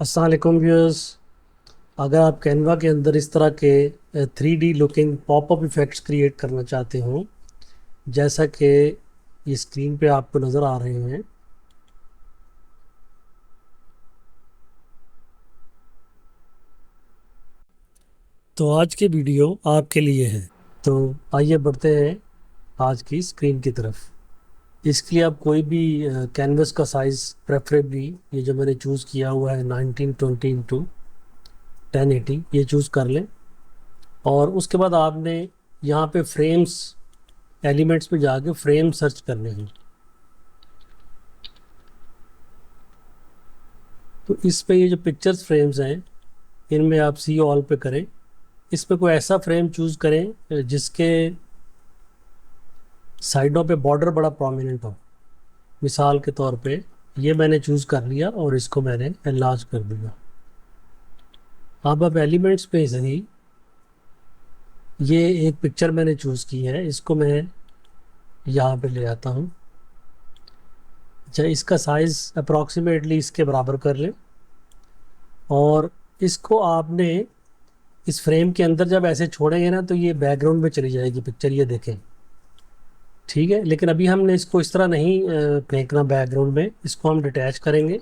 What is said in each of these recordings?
अस्सलाम वालेकुम व्यूअर्स। अगर आप कैनवा के अंदर इस तरह के 3D looking popup effects create करना चाहते हो, जैसा कि ये स्क्रीन पे आपको नज़र आ रहे हैं, तो आज की वीडियो आपके लिए है। तो आइए बढ़ते हैं आज की स्क्रीन की तरफ। इसके लिए आप कोई भी कैनवस का साइज़, प्रेफरेबली ये जो मैंने चूज़ किया हुआ है 1920x1080, ये चूज़ कर लें। और उसके बाद आपने यहाँ पे फ्रेम्स, एलिमेंट्स पे जाके फ्रेम सर्च करने हैं। तो इस पे ये जो पिक्चर्स फ्रेम्स हैं, इनमें आप सी ऑल पे करें। इस पे कोई ऐसा फ्रेम चूज़ करें जिसके साइडों पे बॉर्डर बड़ा प्रोमिनेंट हो। मिसाल के तौर पे ये मैंने चूज़ कर लिया और इसको मैंने एनलार्ज कर दिया। अब एलिमेंट्स पे सही, ये एक पिक्चर मैंने चूज़ की है, इसको मैं यहाँ पे ले आता हूँ। अच्छा, इसका साइज़ अप्रॉक्सीमेटली इसके बराबर कर लें और इसको आपने इस फ्रेम के अंदर जब ऐसे छोड़ेंगे ना, तो ये बैकग्राउंड में चली जाएगी पिक्चर, ये देखें। ठीक है, लेकिन अभी हमने इसको इस तरह नहीं फेंकना बैकग्राउंड में, इसको हम डिटैच करेंगे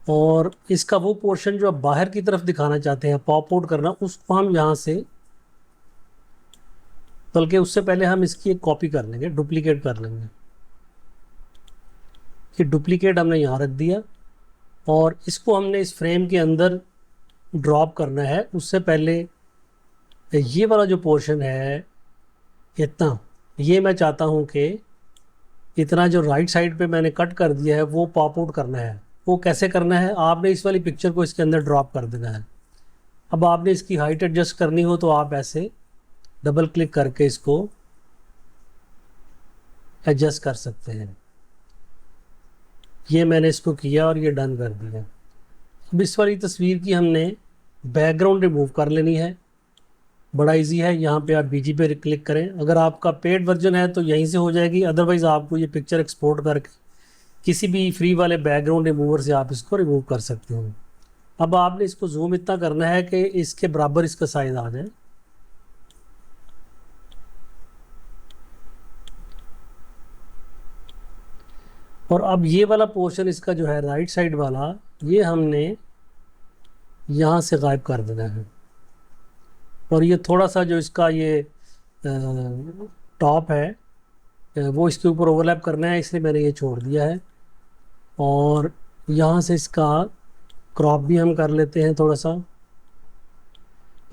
और इसका वो पोर्शन जो आप बाहर की तरफ दिखाना चाहते हैं, पॉप आउट करना, उसको हम यहाँ से, बल्कि उससे पहले हम इसकी एक कॉपी कर लेंगे, डुप्लीकेट कर लेंगे। कि डुप्लीकेट हमने यहाँ रख दिया और इसको हमने इस फ्रेम के अंदर ड्रॉप करना है। उससे पहले ये वाला जो पोर्शन है, इतना, ये मैं चाहता हूँ कि इतना जो राइट साइड पे मैंने कट कर दिया है वो पॉप आउट करना है। वो कैसे करना है, आपने इस वाली पिक्चर को इसके अंदर ड्रॉप कर देना है। अब आपने इसकी हाइट एडजस्ट करनी हो तो आप ऐसे डबल क्लिक करके इसको एडजस्ट कर सकते हैं। ये मैंने इसको किया और ये डन कर दिया। अब इस वाली तस्वीर की हमने बैकग्राउंड रिमूव कर लेनी है। बड़ा इजी है, यहाँ पे आप बीजी पे क्लिक करें। अगर आपका पेड वर्जन है तो यहीं से हो जाएगी, अदरवाइज़ आपको ये पिक्चर एक्सपोर्ट करके किसी भी फ्री वाले बैकग्राउंड रिमूवर से आप इसको रिमूव कर सकते हो। अब आपने इसको जूम इतना करना है कि इसके बराबर इसका साइज आ जाए। और अब ये वाला पोर्शन इसका जो है राइट साइड वाला, ये हमने यहाँ से गायब कर देना है। और ये थोड़ा सा जो इसका ये टॉप है, वो इसके ऊपर ओवरलैप करना है, इसलिए मैंने ये छोड़ दिया है। और यहाँ से इसका क्रॉप भी हम कर लेते हैं थोड़ा सा।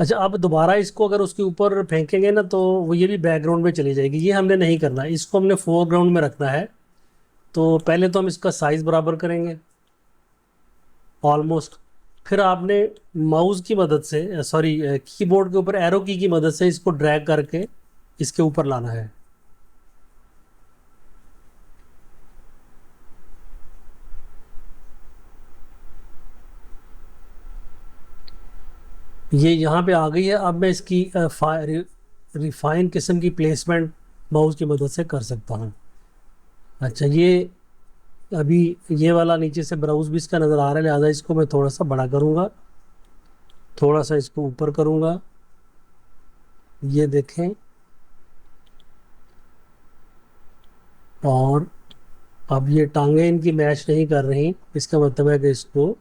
अच्छा, अब दोबारा इसको अगर उसके ऊपर फेंकेंगे ना तो वो ये भी बैकग्राउंड में चली जाएगी। ये हमने नहीं करना, इसको हमने फोरग्राउंड में रखना है। तो पहले तो हम इसका साइज़ बराबर करेंगे ऑलमोस्ट। फिर आपने माउस की मदद से, सॉरी, कीबोर्ड के ऊपर एरो की मदद से इसको ड्रैग करके इसके ऊपर लाना है। ये यहाँ पे आ गई है। अब मैं इसकी रिफाइन किस्म की प्लेसमेंट माउस की मदद से कर सकता हूँ। अच्छा, ये अभी ये वाला नीचे से ब्राउज भी इसका नज़र आ रहा है, लिहाजा इसको मैं थोड़ा सा बड़ा करूँगा, थोड़ा सा इसको ऊपर करूँगा। ये देखें। और अब ये टांगे इनकी मैच नहीं कर रही, इसका मतलब है कि इसको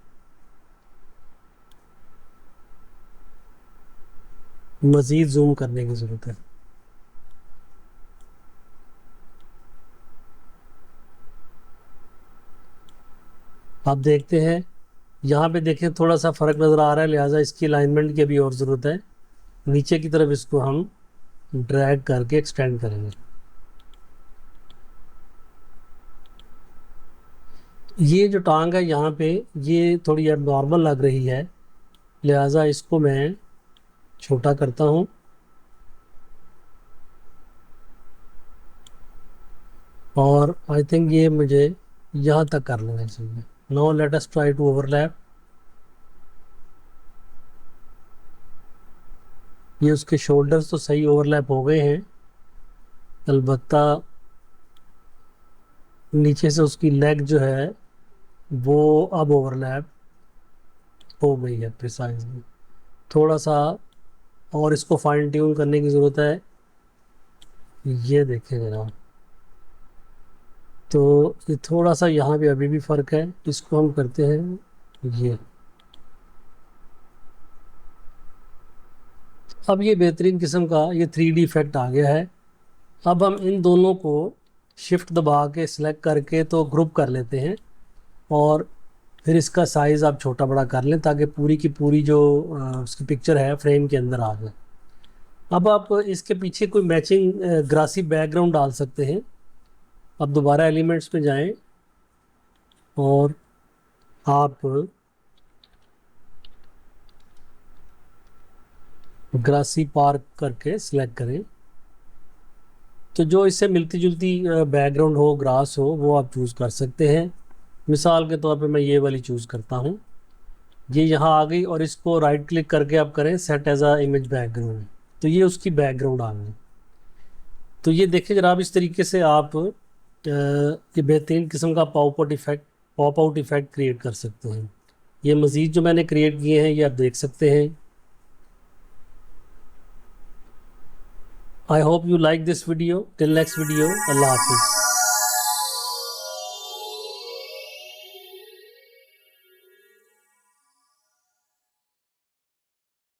मज़ीद जूम करने की ज़रूरत है। आप देखते हैं, यहाँ पे देखें थोड़ा सा फ़र्क नज़र आ रहा है, लिहाजा इसकी अलाइनमेंट की भी और ज़रूरत है। नीचे की तरफ इसको हम ड्रैग करके एक्सटेंड करेंगे। ये जो टांग है यहाँ पे, ये थोड़ी अब नॉर्मल लग रही है, लिहाजा इसको मैं छोटा करता हूँ। और आई थिंक ये मुझे यहाँ तक कर लेना चाहिए। Now let us try to overlap. ये उसके शोल्डर्स तो सही ओवरलैप हो गए हैं, अलबत्ता नीचे से उसकी लेग जो है वो अब ओवरलैप हो गई है प्रिसाइजली। थोड़ा सा और इसको फाइन ट्यून करने की ज़रूरत है। ये देखें जनाब, तो ये थोड़ा सा यहाँ पे अभी भी फ़र्क है, इसको हम करते हैं ये। अब ये बेहतरीन किस्म का ये 3D इफेक्ट आ गया है। अब हम इन दोनों को शिफ्ट दबा के सिलेक्ट करके तो ग्रुप कर लेते हैं, और फिर इसका साइज़ आप छोटा बड़ा कर लें ताकि पूरी की पूरी जो उसकी पिक्चर है फ्रेम के अंदर आ जाए। अब आप इसके पीछे कोई मैचिंग ग्रासी बैकग्राउंड डाल सकते हैं। अब दोबारा एलिमेंट्स पे जाएं और आप ग्रासी पार्क करके सिलेक्ट करें, तो जो इससे मिलती जुलती बैकग्राउंड हो, ग्रास हो, वो आप चूज़ कर सकते हैं। मिसाल के तौर पे मैं ये वाली चूज़ करता हूँ। ये यहाँ आ गई, और इसको राइट क्लिक करके आप करें सेट एज आ इमेज बैकग्राउंड, तो ये उसकी बैकग्राउंड आ गई। तो ये देखिए जरा, आप इस तरीके से आप ये बेहतरीन किस्म का पॉप आउट इफेक्ट क्रिएट कर सकते हैं। ये मज़ीद जो मैंने क्रिएट किए हैं ये आप देख सकते हैं। I hope you like this video. Till next video, अल्लाह हाफिज़।